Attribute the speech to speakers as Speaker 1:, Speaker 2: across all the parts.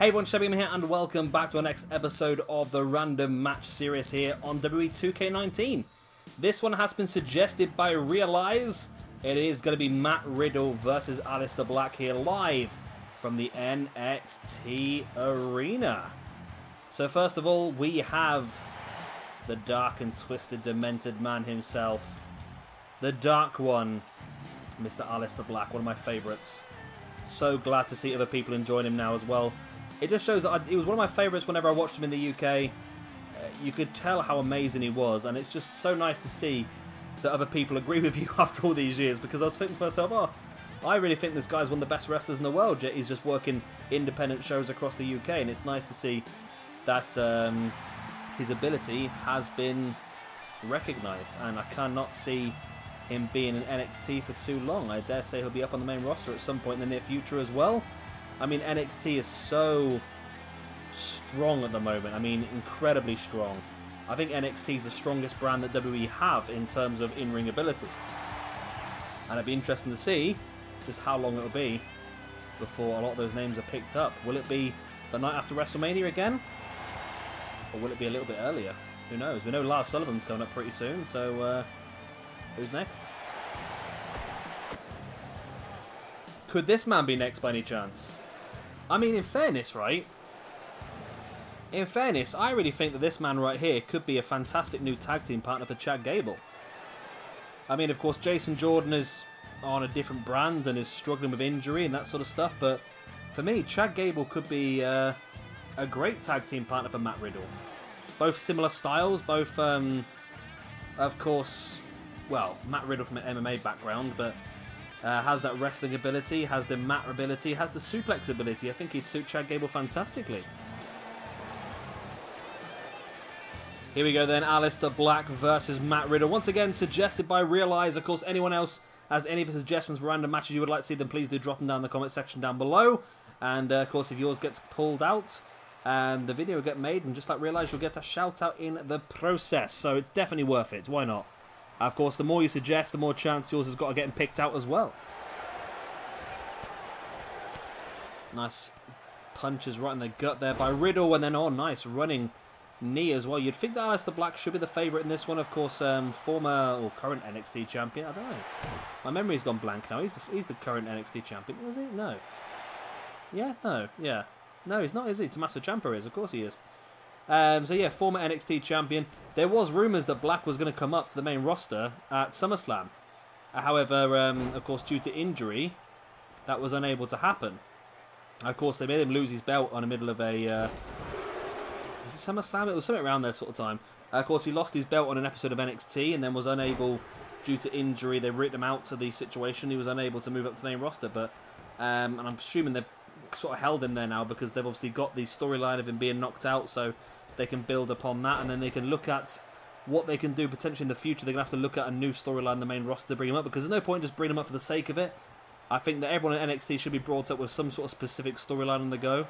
Speaker 1: Hey everyone, Shabby here and welcome back to our next episode of the Random Match Series here on WWE 2K19. This one has been suggested by Realize. It is going to be Matt Riddle versus Aleistar Black here live from the NXT Arena. So first of all, we have the dark and twisted, demented man himself. The Dark One, Mr. Aleistar Black, one of my favourites. So glad to see other people enjoying him now as well. It just shows that he was one of my favourites whenever I watched him in the UK. You could tell how amazing he was, and it's just so nice to see that other people agree with you after all these years, because I was thinking to myself, oh, I really think this guy's one of the best wrestlers in the world, yet he's just working independent shows across the UK, and it's nice to see that his ability has been recognised, and I cannot see him being in NXT for too long. I dare say he'll be up on the main roster at some point in the near future as well. I mean, NXT is so strong at the moment. I mean, incredibly strong. I think NXT is the strongest brand that WWE have in terms of in-ring ability. And it'd be interesting to see just how long it'll be before a lot of those names are picked up. Will it be the night after WrestleMania again? Or will it be a little bit earlier? Who knows? We know Lars Sullivan's coming up pretty soon, so who's next? Could this man be next by any chance? I mean, in fairness, right? In fairness, I really think that this man right here could be a fantastic new tag team partner for Chad Gable. I mean, of course, Jason Jordan is on a different brand and is struggling with injury and that sort of stuff, but for me, Chad Gable could be a great tag team partner for Matt Riddle. Both similar styles, both, of course, well, Matt Riddle from an MMA background, but has that wrestling ability, has the mat ability, has the suplex ability. I think he'd suit Chad Gable fantastically. Here we go then, Aleistar Black versus Matt Riddle. Once again, suggested by Realize. Of course, anyone else has any other suggestions for random matches you would like to see, then please do drop them down in the comment section down below. And, of course, if yours gets pulled out, the video will get made, and just like Realize, you'll get a shout out in the process. So it's definitely worth it. Why not? Of course, the more you suggest, the more chance yours has got of getting picked out as well. Nice punches right in the gut there by Riddle, and then, oh, nice running knee as well. You'd think that Aleistar Black should be the favourite in this one. Of course, former or current NXT champion. I don't know. My memory's gone blank now. He's the current NXT champion, is he? No. Yeah? No. Yeah. No, he's not, is he? Tommaso Ciampa is. Of course he is. So yeah, former NXT champion. There was rumours that Black was going to come up to the main roster at SummerSlam. However, of course, due to injury, that was unable to happen. Of course, they made him lose his belt on the middle of a... is it SummerSlam? It was something around there sort of time. Of course, he lost his belt on an episode of NXT and then was unable, due to injury, they writ him out to the situation. He was unable to move up to the main roster, but... and I'm assuming they've sort of held him there now because they've obviously got the storyline of him being knocked out, so they can build upon that, and then they can look at what they can do potentially in the future. They're going to have to look at a new storyline in the main roster to bring him up, because there's no point just bringing him up for the sake of it. I think that everyone in NXT should be brought up with some sort of specific storyline on the go,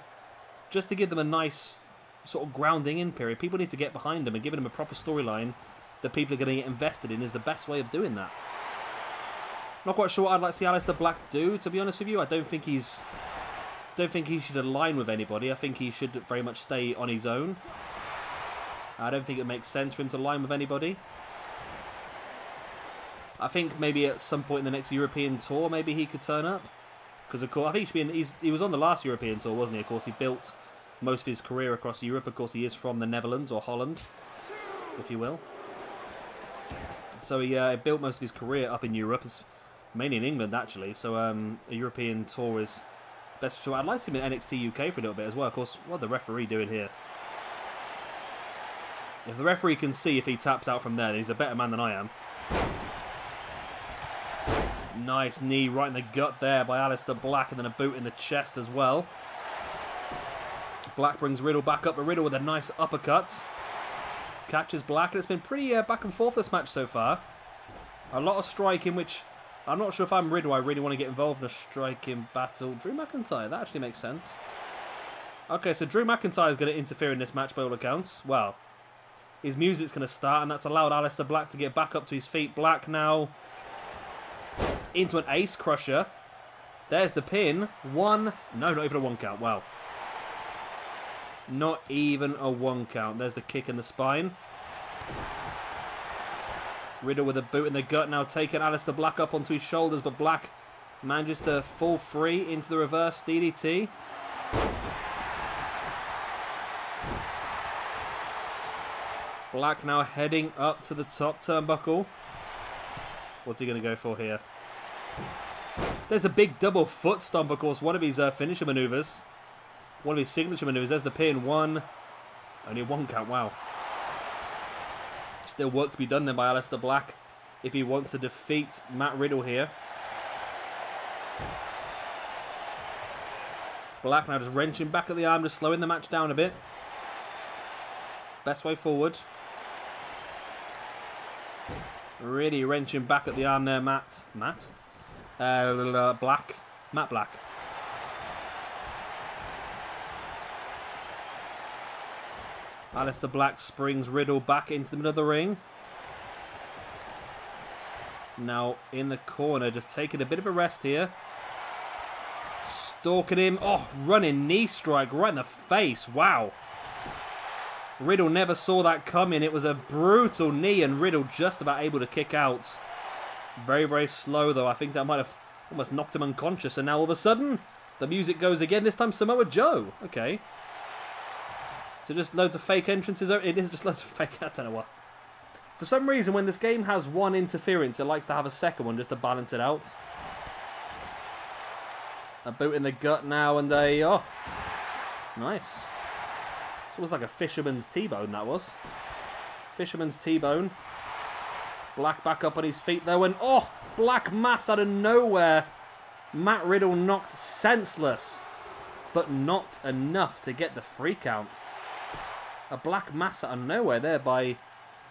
Speaker 1: just to give them a nice sort of grounding in period. People need to get behind them, and giving them a proper storyline that people are going to get invested in is the best way of doing that. Not quite sure what I'd like to see Aleistar Black do, to be honest with you. I don't think he should align with anybody. I think he should very much stay on his own. I don't think it makes sense for him to align with anybody. I think maybe at some point in the next European tour, maybe he could turn up. Because, of course, I think he was on the last European tour, wasn't he? Of course, he built most of his career across Europe. Of course, he is from the Netherlands, or Holland, if you will. So he built most of his career up in Europe. It's mainly in England, actually. So a European tour is best. So I'd like to see him in NXT UK for a little bit as well. Of course, what's the referee doing here? If the referee can see if he taps out from there, then he's a better man than I am. Nice knee right in the gut there by Aleistar Black, and then a boot in the chest as well. Black brings Riddle back up, but Riddle with a nice uppercut. Catches Black, and it's been pretty back and forth this match so far. A lot of striking, which I'm not sure if I'm Riddle, I really want to get involved in a striking battle. Drew McIntyre, that actually makes sense. Okay, so Drew McIntyre is going to interfere in this match by all accounts. Well, his music's going to start, and that's allowed Aleistar Black to get back up to his feet. Black now into an ace crusher. There's the pin. One. No, not even a one count. Wow. Not even a 1 count. There's the kick in the spine. Riddle with a boot in the gut now, taking Aleistar Black up onto his shoulders, but Black manages to fall free into the reverse DDT. Black now heading up to the top turnbuckle. What's he going to go for here? There's a big double foot stomp, of course, one of his finisher maneuvers. One of his signature maneuvers. There's the pin. 1. Only 1 count, wow. Still work to be done then by Aleistar Black if he wants to defeat Matt Riddle here. Black now just wrenching back at the arm, just slowing the match down a bit. Best way forward. Really wrenching back at the arm there, Matt. Black. Matt Black. Aleistar Black springs Riddle back into the middle of the ring. Now in the corner, just taking a bit of a rest here. Stalking him. Oh, running knee strike right in the face. Wow. Riddle never saw that coming. It was a brutal knee and Riddle just about able to kick out. Very, very slow though. I think that might have almost knocked him unconscious. And now all of a sudden, the music goes again. This time Samoa Joe. Okay. So just loads of fake entrances. It is just loads of fake. I don't know what. For some reason, when this game has one interference, it likes to have a second one just to balance it out. A boot in the gut now, and oh, nice. It's almost like a fisherman's T-bone, that was. Fisherman's T-bone. Black back up on his feet, though, and oh, Black mass out of nowhere. Matt Riddle knocked senseless, but not enough to get the 3 count. A Black mass out of nowhere there by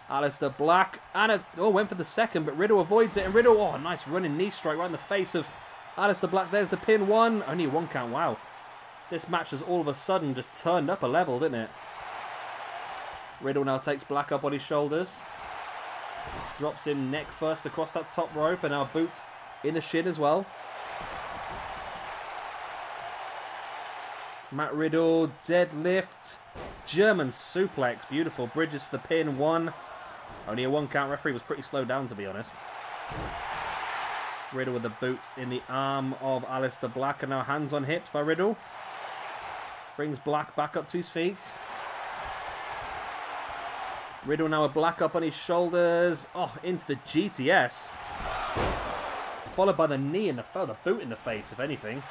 Speaker 1: Aleistar Black. And went for the second, but Riddle avoids it. And Riddle, oh, nice running knee strike right in the face of Aleistar Black. There's the pin. 1. Only 1 count. Wow. This match has all of a sudden just turned up a level, didn't it? Riddle now takes Black up on his shoulders. Drops him neck first across that top rope. And now boot in the shin as well. Matt Riddle, deadlift, German suplex, beautiful, bridges for the pin, 1. Only a 1 count. Referee was pretty slowed down, to be honest. Riddle with the boot in the arm of Aleistar Black, and now hands on hips by Riddle. Brings Black back up to his feet. Riddle now with Black up on his shoulders, oh, into the GTS. Followed by the knee in the boot in the face, if anything.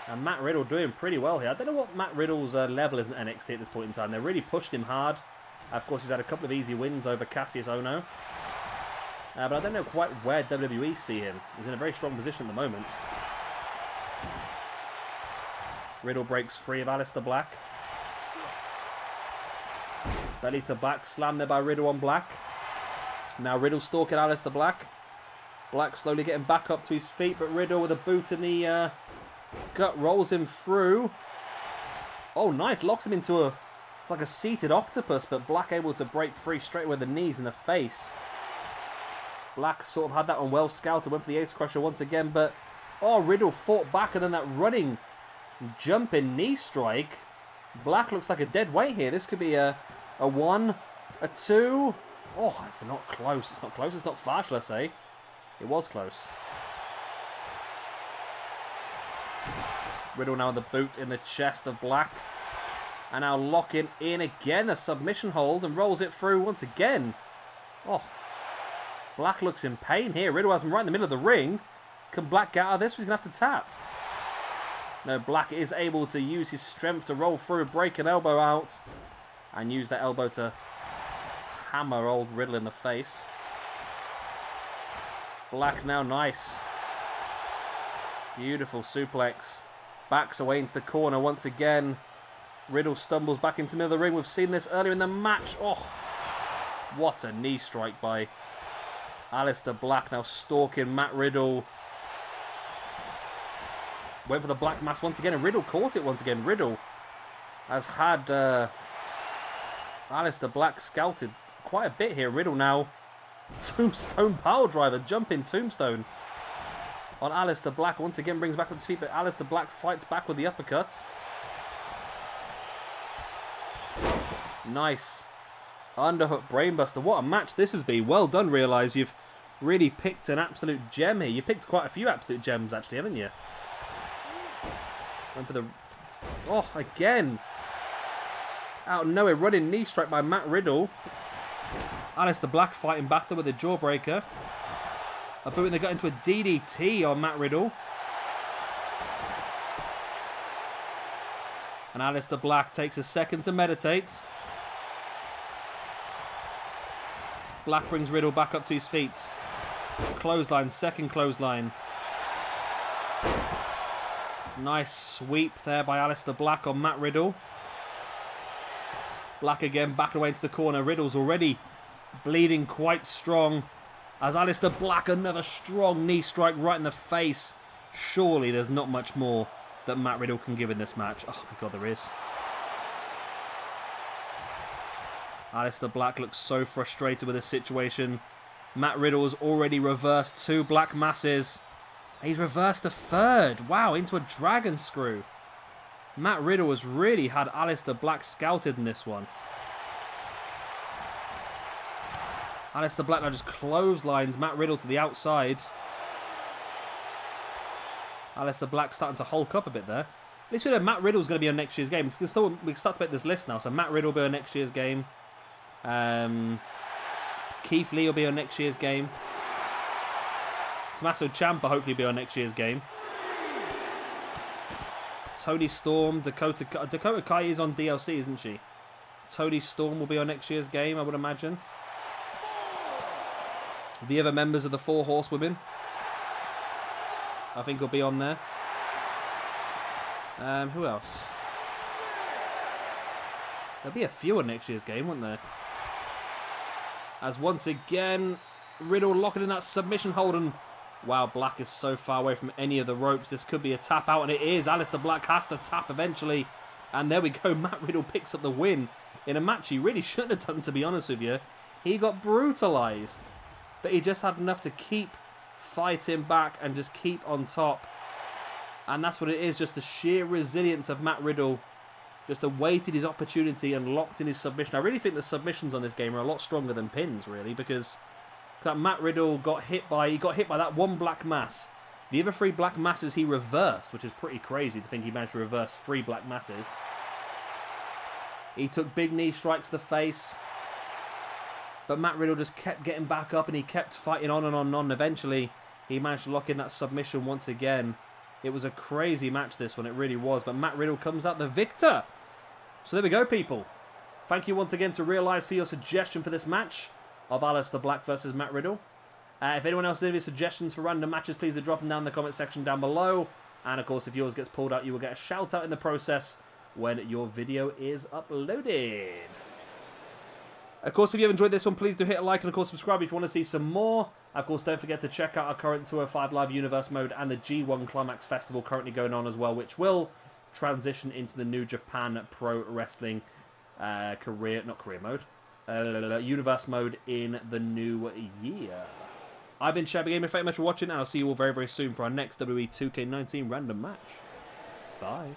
Speaker 1: And Matt Riddle doing pretty well here. I don't know what Matt Riddle's level is in NXT at this point in time. They really pushed him hard. Of course, he's had a couple of easy wins over Cassius Ohno. But I don't know quite where WWE see him. He's in a very strong position at the moment. Riddle breaks free of Aleistar Black. Belly to back, slam there by Riddle on Black. Now Riddle stalking Aleistar Black. Black slowly getting back up to his feet, but Riddle with a boot in the gut rolls him through. Oh, nice. Locks him into like a seated octopus, but Black able to break free straight with the knees in the face. Black sort of had that one well scouted, went for the Ace Crusher once again, but oh, Riddle fought back, and then that running, jumping knee strike. Black looks like a dead weight here. This could be a 1, a 2. Oh, it's not close. It's not close. It's not far, shall I say. It was close. Riddle now with the boot in the chest of Black. And now locking in again. A submission hold and rolls it through once again. Oh. Black looks in pain here. Riddle has him right in the middle of the ring. Can Black get out of this? He's going to have to tap. No, Black is able to use his strength to roll through, break an elbow out. And use that elbow to hammer old Riddle in the face. Black now, nice. Beautiful suplex. Backs away into the corner once again. Riddle stumbles back into the middle of the ring. We've seen this earlier in the match. Oh, what a knee strike by Aleistar Black. Now stalking Matt Riddle. Went for the Black Mass once again, and Riddle caught it once again. Riddle has had Aleistar Black scouted quite a bit here. Riddle now. Tombstone pile driver. Jumping tombstone on Aleistar Black. Once again brings back up to his feet, but Aleistar Black fights back with the uppercut. Nice. Underhook brainbuster. What a match this has been. Well done, Realise. You've really picked an absolute gem here. You picked quite a few absolute gems, actually, haven't you? Went for the... Oh, again. Out of nowhere, running knee strike by Matt Riddle. Aleistar Black fighting back there with a jawbreaker. A boot, and they got into a DDT on Matt Riddle. And Aleistar Black takes a second to meditate. Black brings Riddle back up to his feet. Clothesline, second clothesline. Nice sweep there by Aleistar Black on Matt Riddle. Black again back away into the corner. Riddle's already bleeding quite strong. As Aleistar Black, another strong knee strike right in the face. Surely there's not much more that Matt Riddle can give in this match. Oh my god, there is. Aleistar Black looks so frustrated with this situation. Matt Riddle has already reversed 2 black masses. He's reversed a 3rd. Wow, into a dragon screw. Matt Riddle has really had Aleistar Black scouted in this one. Aleistar Black now just clotheslines Matt Riddle to the outside. Aleistar Black starting to hulk up a bit there. At least we know Matt Riddle's going to be on next year's game. We can start to make this list now. So Matt Riddle will be on next year's game. Keith Lee will be on next year's game. Tommaso Ciampa hopefully will be on next year's game. Toni Storm, Dakota Kai is on DLC, isn't she? Toni Storm will be on next year's game, I would imagine. The other members of the 4 Horsewomen, I think, will be on there. Who else? There'll be a few on next year's game, won't there? As once again, Riddle locking in that submission hold, and wow, Black is so far away from any of the ropes. This could be a tap out, and it is. Aleistar Black has to tap eventually. And there we go. Matt Riddle picks up the win in a match he really shouldn't have done, to be honest with you. He got brutalized, but he just had enough to keep fighting back and just keep on top. And that's what it is, just the sheer resilience of Matt Riddle. Just awaited his opportunity and locked in his submission. I really think the submissions on this game are a lot stronger than pins, really, because that Matt Riddle got hit by that 1 black mass. The other 3 black masses he reversed, which is pretty crazy to think he managed to reverse 3 black masses. He took big knee strikes to the face, but Matt Riddle just kept getting back up and he kept fighting on and on and on. Eventually, he managed to lock in that submission once again. It was a crazy match, this one, it really was, but Matt Riddle comes out the victor. So there we go, people. Thank you once again to Realise for your suggestion for this match of Aleistar Black versus Matt Riddle. If anyone else has any suggestions for random matches, please do drop them down in the comment section down below. And of course, if yours gets pulled out, you will get a shout out in the process when your video is uploaded. Of course, if you have enjoyed this one, please do hit a like and of course subscribe if you want to see some more. Of course, don't forget to check out our current 205 Live Universe mode and the G1 Climax Festival currently going on as well, which will transition into the New Japan Pro Wrestling Universe mode in the new year. I've been Shabby Gamer. Thank you very much for watching, and I'll see you all very, very soon for our next WWE 2K19 random match. Bye.